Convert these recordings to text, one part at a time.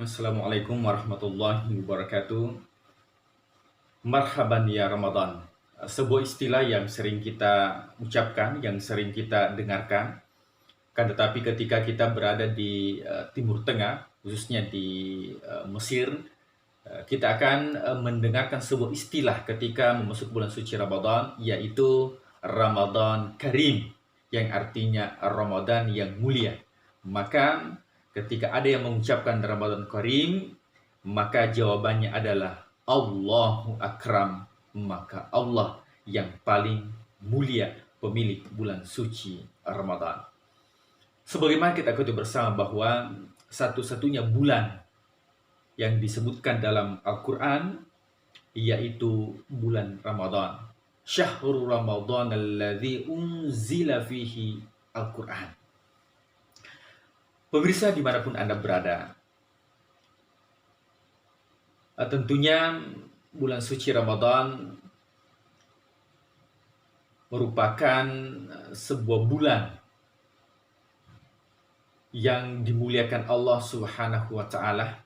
Assalamualaikum warahmatullahi wabarakatuh. Marhaban ya Ramadan. Sebuah istilah yang sering kita ucapkan, yang sering kita dengarkan. Kan tetapi ketika kita berada di Timur Tengah, khususnya di Mesir, kita akan mendengarkan sebuah istilah ketika memasuki bulan suci Ramadan, yaitu Ramadan Karim, yang artinya Ramadan yang mulia. Maka ketika ada yang mengucapkan Ramadan Karim, maka jawabannya adalah Allahu Akram, maka Allah yang paling mulia, pemilik bulan suci Ramadan. Sebagaimana kita ketahui bersama bahwa satu-satunya bulan yang disebutkan dalam Al-Quran yaitu bulan Ramadan. Syahrul Ramadan alladzi unzila fihi Al-Quran. Pemirsa dimanapun Anda berada, tentunya bulan suci Ramadan merupakan sebuah bulan yang dimuliakan Allah Subhanahu wa taala.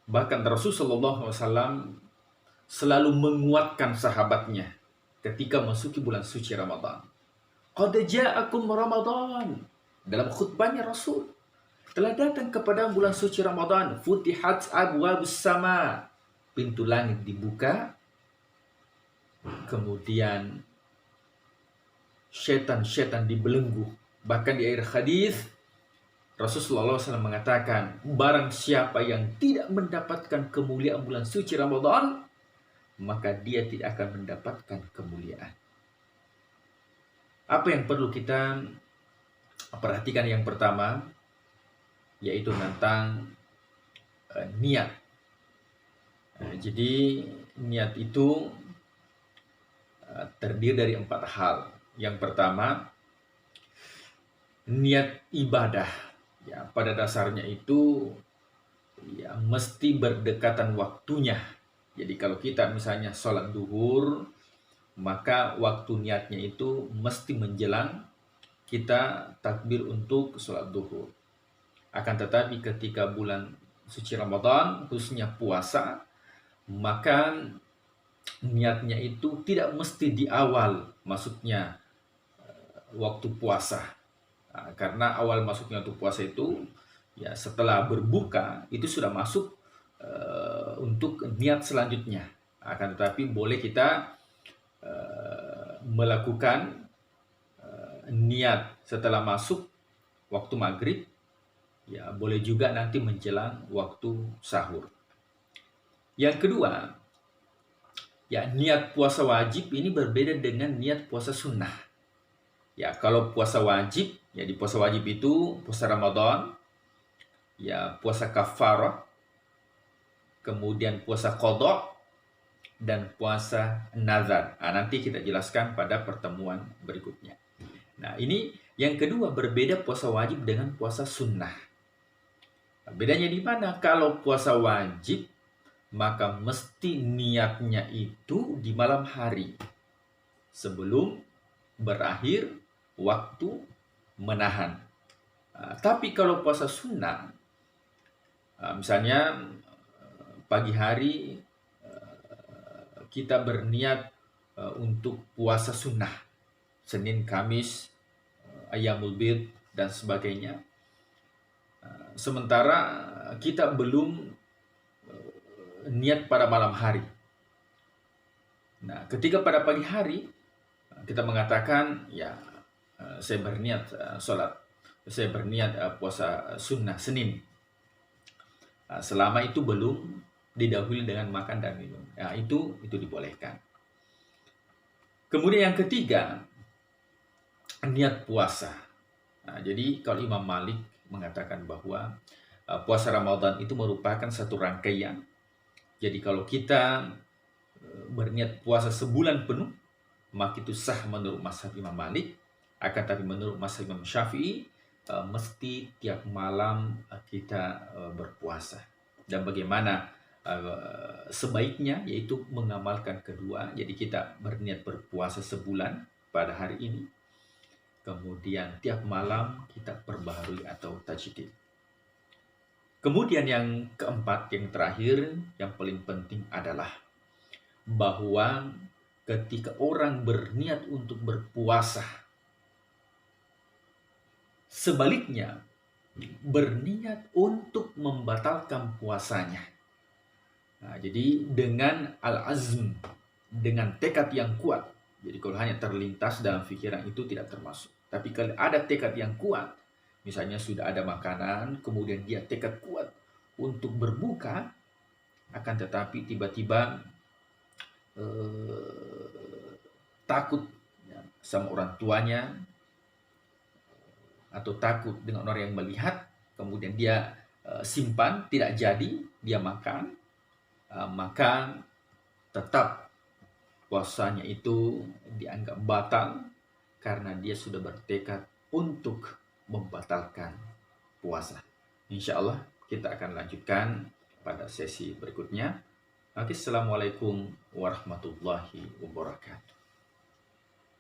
Bahkan Rasulullah SAW selalu menguatkan sahabatnya ketika masuki bulan suci Ramadan. Qad ja'akum Ramadan. Dalam khutbahnya Rasul, telah datang kepada bulan suci Ramadan. Futihat abwabus sama. Pintu langit dibuka. Kemudian setan-setan dibelenggu. Bahkan di akhir hadis Rasulullah SAW mengatakan, barang siapa yang tidak mendapatkan kemuliaan bulan suci Ramadan, maka dia tidak akan mendapatkan kemuliaan. Apa yang perlu kita perhatikan yang pertama, yaitu tentang niat. Jadi niat itu terdiri dari 4 hal. Yang pertama, niat ibadah. Ya, pada dasarnya itu ya mesti berdekatan waktunya. Jadi kalau kita misalnya sholat duhur, maka waktu niatnya itu mesti menjelang kita takbir untuk sholat duhur. Akan tetapi ketika bulan suci Ramadan, khususnya puasa, maka niatnya itu tidak mesti di awal masuknya waktu puasa. Karena awal masuknya waktu puasa itu ya setelah berbuka itu sudah masuk untuk niat selanjutnya. Akan tetapi boleh kita melakukan niat setelah masuk waktu maghrib, ya boleh juga nanti menjelang waktu sahur. Yang kedua, ya niat puasa wajib ini berbeda dengan niat puasa sunnah. Ya kalau puasa wajib, ya di puasa wajib itu puasa Ramadan, ya puasa kafarah, kemudian puasa qadha, dan puasa nazar. Nanti kita jelaskan pada pertemuan berikutnya. Nah ini yang kedua, berbeda puasa wajib dengan puasa sunnah. Nah, bedanya di mana? Kalau puasa wajib, maka mesti niatnya itu di malam hari sebelum berakhir waktu menahan. Tapi kalau puasa sunnah, misalnya pagi hari kita berniat untuk puasa sunnah, Senin, Kamis, Ayyamul Bid, dan sebagainya. Sementara kita belum niat pada malam hari. Nah, ketika pada pagi hari kita mengatakan, ya saya berniat sholat, saya berniat puasa sunnah Senin. Selama itu belum didahului dengan makan dan minum, nah, itu dibolehkan. Kemudian yang ketiga, niat puasa. Nah, jadi kalau Imam Malik mengatakan bahwa puasa Ramadan itu merupakan satu rangkaian. Jadi kalau kita berniat puasa sebulan penuh, maka itu sah menurut mazhab Imam Malik. Akan tapi menurut mazhab Imam Syafi'i, mesti tiap malam kita berpuasa. Dan bagaimana sebaiknya, yaitu mengamalkan kedua. Jadi kita berniat berpuasa sebulan pada hari ini, kemudian tiap malam kita perbaharui atau tajdid. Kemudian yang keempat, yang terakhir, yang paling penting adalah bahwa ketika orang berniat untuk berpuasa, sebaliknya berniat untuk membatalkan puasanya. Nah, jadi dengan al-azm, dengan tekad yang kuat. Jadi kalau hanya terlintas dalam pikiran itu tidak termasuk. Tapi kalau ada tekad yang kuat, misalnya sudah ada makanan, kemudian dia tekad kuat untuk berbuka, akan tetapi tiba-tiba takut ya, sama orang tuanya, atau takut dengan orang yang melihat, kemudian dia simpan, tidak jadi, dia makan, maka tetap puasanya itu dianggap batal karena dia sudah bertekad untuk membatalkan puasa. Insya Allah kita akan lanjutkan pada sesi berikutnya. Oke, assalamualaikum warahmatullahi wabarakatuh.